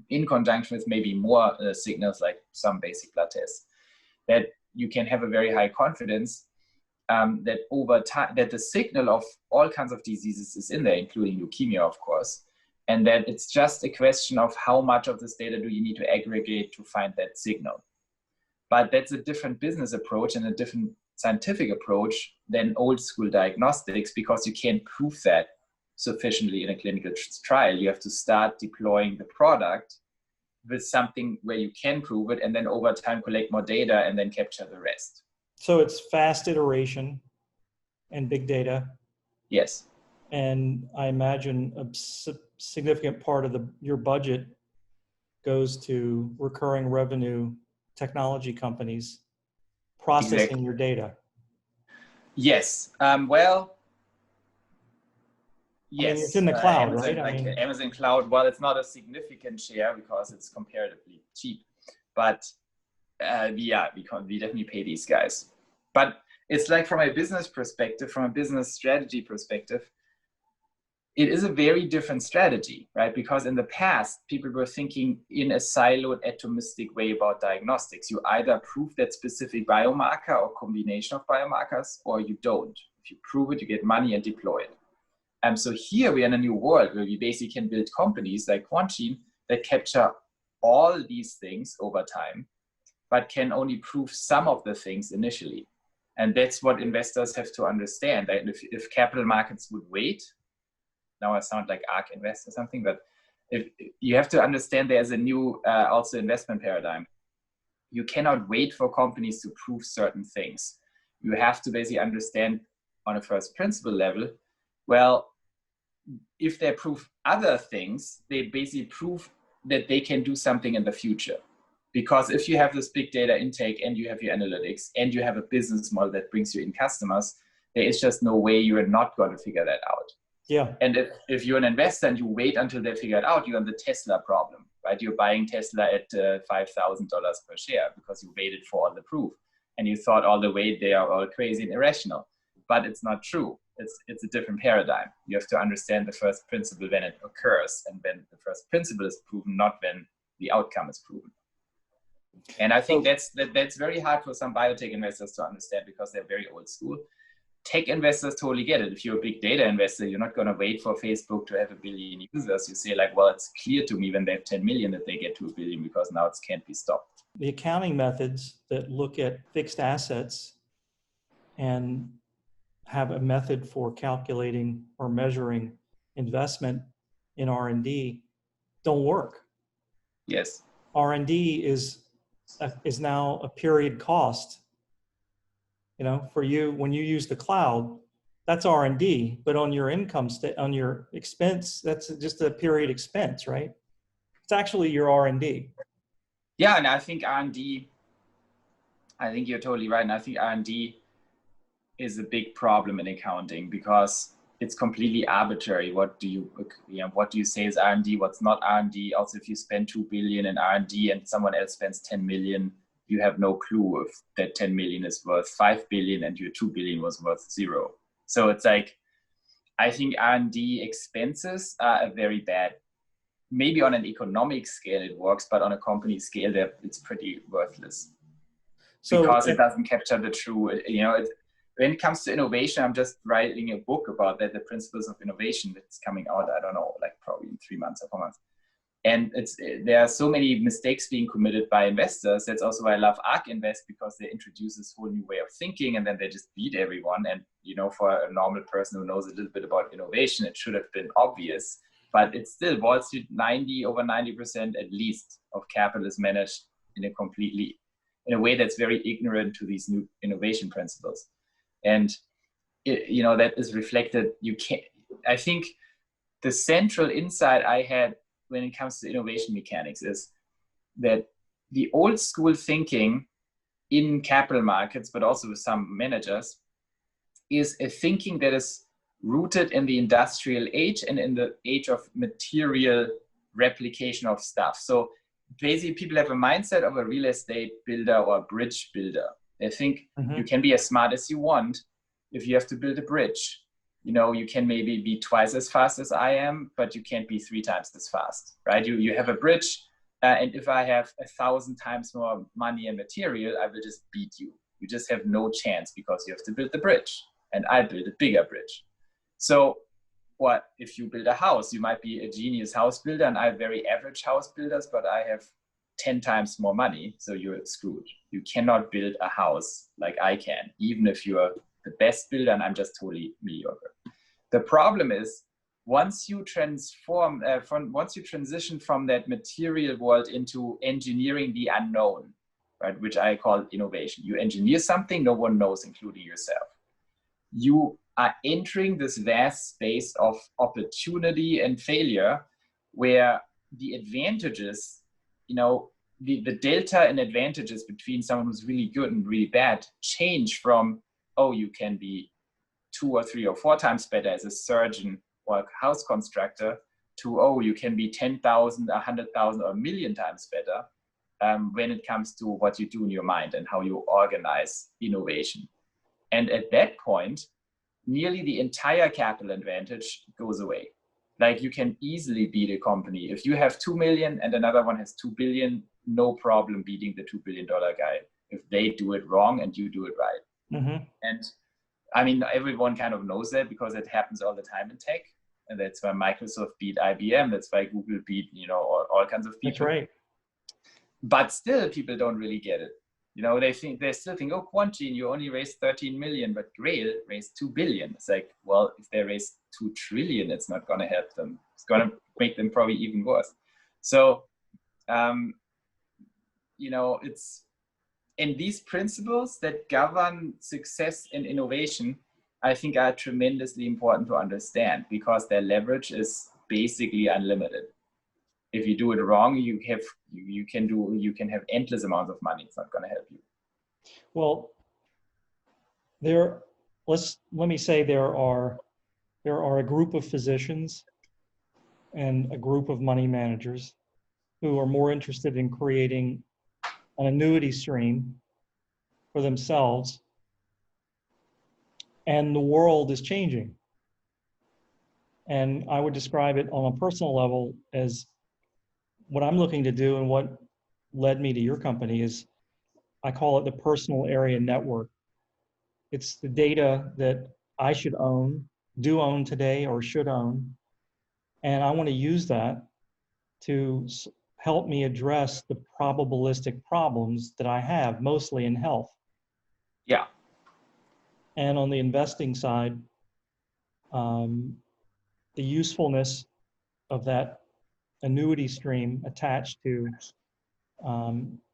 in conjunction with maybe more signals like some basic blood tests, that you can have a very high confidence that over time, that the signal of all kinds of diseases is in there, including leukemia, of course, and that it's just a question of how much of this data do you need to aggregate to find that signal. But that's a different business approach and a different scientific approach than old school diagnostics, because you can't prove that sufficiently in a clinical trial. You have to start deploying the product with something where you can prove it, and then over time collect more data and then capture the rest. So it's fast iteration and big data. Yes. And I imagine a significant part of your budget goes to recurring revenue technology companies processing your data. Yes. Well, yes. I mean, it's in the cloud, Amazon, right? Like I mean, Amazon Cloud, well, it's not a significant share because it's comparatively cheap, but we definitely pay these guys. But it's like from a business perspective, from a business strategy perspective, it is a very different strategy, right? Because in the past, people were thinking in a siloed, atomistic way about diagnostics. You either prove that specific biomarker or combination of biomarkers, or you don't. If you prove it, you get money and deploy it. So here we are in a new world where we basically can build companies like Quantgene that capture all these things over time, but can only prove some of the things initially. And that's what investors have to understand. That if capital markets would wait, now I sound like ARK Invest or something, but if you have to understand there's a new also investment paradigm. You cannot wait for companies to prove certain things. You have to basically understand on a first principle level, well, if they prove other things, they basically prove that they can do something in the future. Because if you have this big data intake and you have your analytics and you have a business model that brings you in customers, there is just no way you are not going to figure that out. Yeah. And if you're an investor and you wait until they figure it out, you're on the Tesla problem, right? You're buying Tesla at $5,000 per share because you waited for all the proof. And you thought all the way they are all crazy and irrational. But it's not true. It's a different paradigm. You have to understand the first principle when it occurs and when the first principle is proven, not when the outcome is proven. And I think that's very hard for some biotech investors to understand because they're very old school. Tech investors totally get it. If you're a big data investor, you're not going to wait for Facebook to have 1 billion users. You say like, well, it's clear to me when they have 10 million that they get to 1 billion because now it can't be stopped. The accounting methods that look at fixed assets and have a method for calculating or measuring investment in R&D don't work. Yes. R&D is now a period cost. You know, for you, when you use the cloud, that's R&D, but on your on your expense, that's just a period expense, right? It's actually your R&D. Yeah, and I think R&D, I think you're totally right. And I think R&D is a big problem in accounting because it's completely arbitrary. What do you say is R&D? What's not R&D? Also, if you spend 2 billion in R&D and someone else spends 10 million, you have no clue if that 10 million is worth 5 billion and your 2 billion was worth 0. So it's like, I think R&D expenses are very bad. Maybe on an economic scale it works, but on a company scale, it's pretty worthless. So, because it doesn't capture the true, when it comes to innovation, I'm just writing a book about that, the principles of innovation that's coming out, I don't know, like probably in 3 months or 4 months. And there are so many mistakes being committed by investors. That's also why I love ARK Invest, because they introduce this whole new way of thinking and then they just beat everyone. And, for a normal person who knows a little bit about innovation, it should have been obvious. But it's still Wall Street, over 90% at least of capital is managed in a way that's very ignorant to these new innovation principles. And, that is reflected. I think the central insight I had when it comes to innovation mechanics is that the old school thinking in capital markets, but also with some managers, is a thinking that is rooted in the industrial age and in the age of material replication of stuff. So basically people have a mindset of a real estate builder or a bridge builder. They think you can be as smart as you want. If you have to build a bridge, you can maybe be twice as fast as I am, but you can't be 3 times as fast, right? You have a bridge, and if I have 1,000 times more money and material, I will just beat you. You just have no chance because you have to build the bridge, and I build a bigger bridge. So what if you build a house? You might be a genius house builder, and I have very average house builders, but I have 10 times more money, so you're screwed. You cannot build a house like I can, even if you're the best builder and I'm just totally mediocre. The problem is, once you transition from that material world into engineering the unknown, right, which I call innovation. You engineer something no one knows, including yourself. You are entering this vast space of opportunity and failure, where the advantages, the delta in advantages between someone who's really good and really bad change from, oh, you can be 2 or 3 or 4 times better as a surgeon or a house constructor, to, oh, you can be 10,000, 100,000 or 1,000,000 times better when it comes to what you do in your mind and how you organize innovation. And at that point, nearly the entire capital advantage goes away. Like, you can easily beat a company. If you have 2 million and another one has 2 billion, no problem beating the $2 billion guy if they do it wrong and you do it right. And I mean, everyone kind of knows that because it happens all the time in tech. And that's why Microsoft beat IBM. That's why Google beat, all kinds of people. That's right. But still, people don't really get it. They still think, oh, Quantgene, you only raised 13 million, but Grail raised 2 billion. It's like, well, if they raise 2 trillion, it's not going to help them. It's going to make them probably even worse. So, and these principles that govern success and innovation, I think, are tremendously important to understand, because their leverage is basically unlimited. If you do it wrong, you can have endless amounts of money. It's not going to help you. Well, let me say there's there are a group of physicians and a group of money managers who are more interested in creating an annuity stream for themselves, and the world is changing. And I would describe it on a personal level as what I'm looking to do, and what led me to your company is, I call it the personal area network. It's the data that I should own, do own today, or should own. And I want to use that to help me address the probabilistic problems that I have, mostly in health. Yeah. And on the investing side, the usefulness of that annuity stream attached to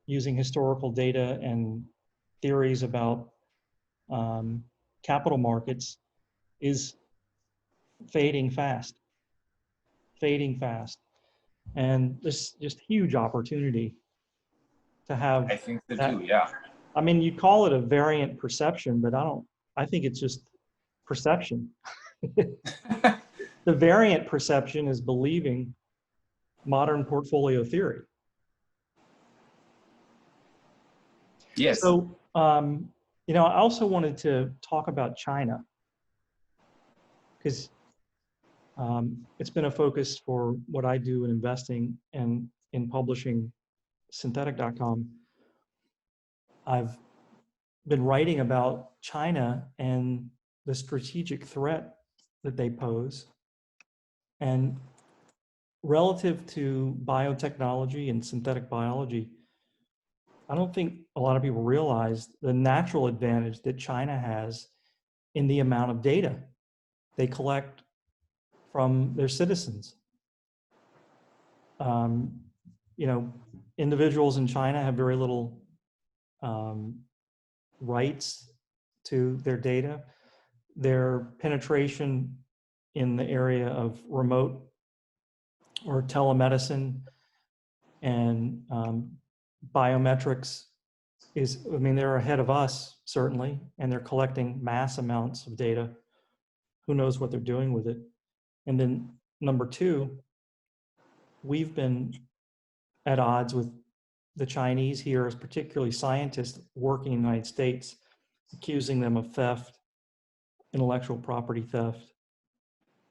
using historical data and theories about capital markets is fading fast, fading fast. And this just huge opportunity to have I think so that. too. Yeah. I mean, you call it a variant perception, but I think it's just perception. The variant perception is believing modern portfolio theory. Yes. So, you know, I also wanted to talk about China, because it's been a focus for what I do in investing and in publishing synthetic.com. I've been writing about China and the strategic threat that they pose. And relative to biotechnology and synthetic biology, I don't think a lot of people realize the natural advantage that China has in the amount of data they collect from their citizens. You know, individuals in China have very little rights to their data. Their penetration in the area of remote or telemedicine and biometrics is, I mean, they're ahead of us, certainly, and they're collecting mass amounts of data. Who knows what they're doing with it? And then number two, we've been at odds with the Chinese here, as particularly scientists working in the United States, accusing them of theft, intellectual property theft.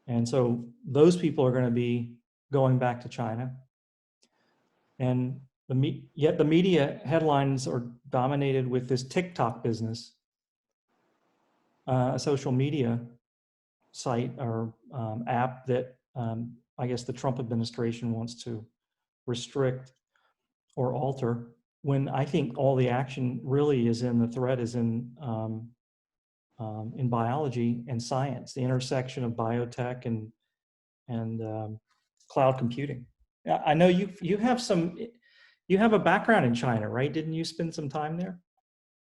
And so those people are going to be going back to China. And yet the media headlines are dominated with this TikTok business, a social media site or app that I guess the Trump administration wants to restrict or alter, when I think all the action really is in, the threat is in biology and science, the intersection of biotech and cloud computing. I know you have a background in China, right? Didn't you spend some time there?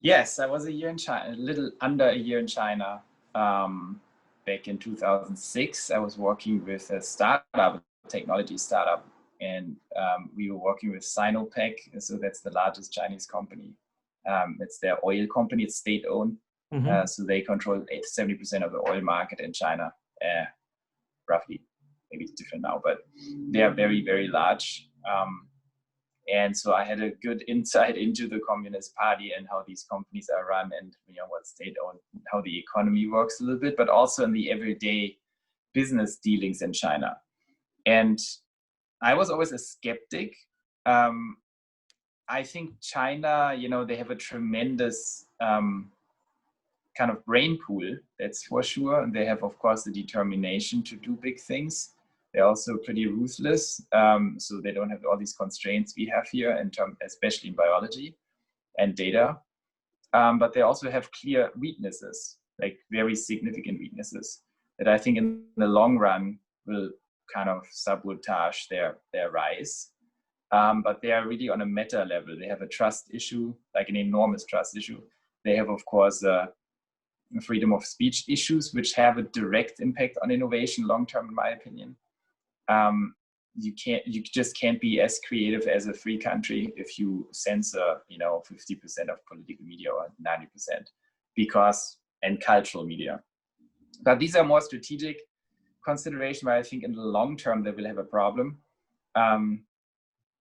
Yes, I was a year in China, a little under a year in China. Back in 2006, I was working with a startup, a technology startup, and we were working with Sinopec. So that's the largest Chinese company. It's their oil company. It's state-owned. Mm-hmm. So they control 70% of the oil market in China, roughly. Maybe it's different now, but they are very, very large. And so I had a good insight into the Communist Party and how these companies are run, and what state-owned, how the economy works a little bit, but also in the everyday business dealings in China. And I was always a skeptic. I think China, they have a tremendous kind of brain pool, that's for sure. And they have, of course, the determination to do big things. They're also pretty ruthless, so they don't have all these constraints we have here, especially in biology and data. But they also have clear weaknesses, like very significant weaknesses, that I think in the long run will kind of sabotage their rise. But they are really on a meta level. They have a trust issue, like an enormous trust issue. They have, of course, freedom of speech issues, which have a direct impact on innovation long term, in my opinion. You just can't be as creative as a free country if you censor 50% of political media or 90%, and cultural media. But these are more strategic. consideration where I think in the long term they will have a problem.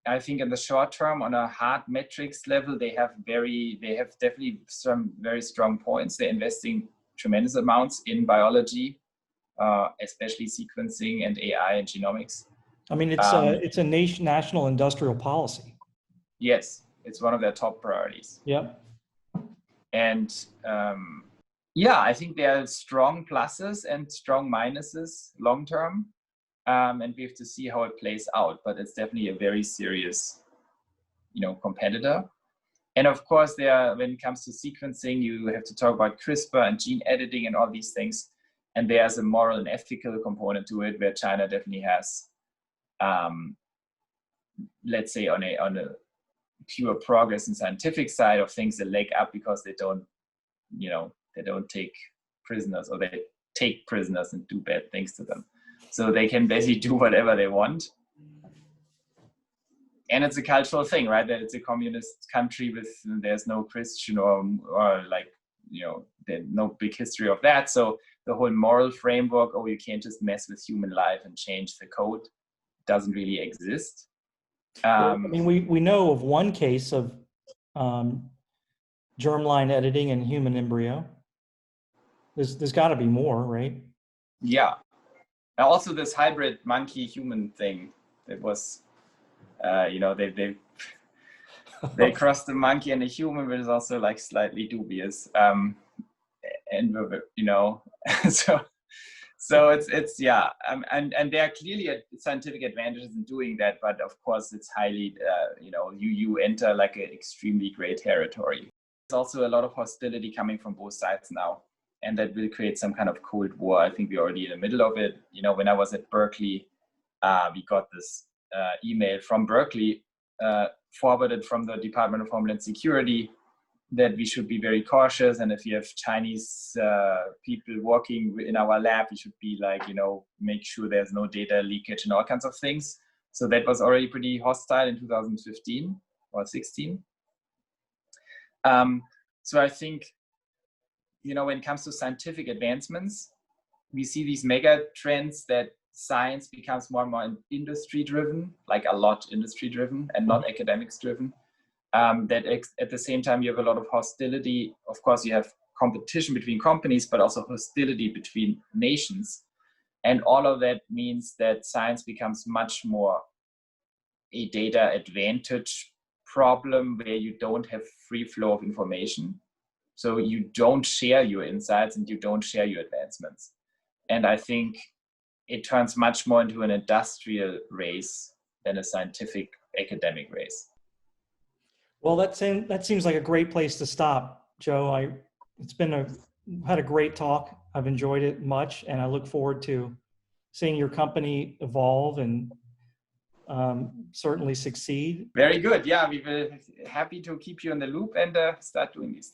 I think in the short term, on a hard metrics level, they have definitely some very strong points. They're investing tremendous amounts in biology, especially sequencing and AI and genomics. I mean, it's a national industrial policy. Yes, it's one of their top priorities. Yep. And yeah, I think there are strong pluses and strong minuses long term. And we have to see how it plays out, but it's definitely a very serious, competitor. And of course, when it comes to sequencing, you have to talk about CRISPR and gene editing and all these things. And there's a moral and ethical component to it, where China definitely has, let's say, on a pure progress and scientific side of things, a leg up, because they don't take prisoners, or they take prisoners and do bad things to them. So they can basically do whatever they want. And it's a cultural thing, right? That it's a communist country there's no Christian or there's no big history of that. So the whole moral framework, you can't just mess with human life and change the code, doesn't really exist. I mean, we know of one case of germline editing in human embryo. There's got to be more, right? Yeah. Also, this hybrid monkey-human thing, that was, they crossed the monkey and the human, but it's also like slightly dubious. And so it's yeah, and there are clearly scientific advantages in doing that, but of course it's highly, you enter like an extremely gray territory. There's also a lot of hostility coming from both sides now, and that will create some kind of Cold War. I think we're already in the middle of it. When I was at Berkeley, we got this email from Berkeley, forwarded from the Department of Homeland Security, that we should be very cautious. And if you have Chinese people working in our lab, we should be make sure there's no data leakage and all kinds of things. So that was already pretty hostile in 2015 or 16. So I think, when it comes to scientific advancements, we see these mega trends that science becomes more and more industry driven, like a lot industry driven and not academics driven. That at the same time, you have a lot of hostility. Of course, you have competition between companies, but also hostility between nations. And all of that means that science becomes much more a data advantage problem, where you don't have free flow of information. So you don't share your insights and you don't share your advancements. And I think it turns much more into an industrial race than a scientific academic race. Well, that seems like a great place to stop, Joe. Had a great talk. I've enjoyed it much, and I look forward to seeing your company evolve and certainly succeed. Very good. Yeah, we will happy to keep you in the loop and start doing these things.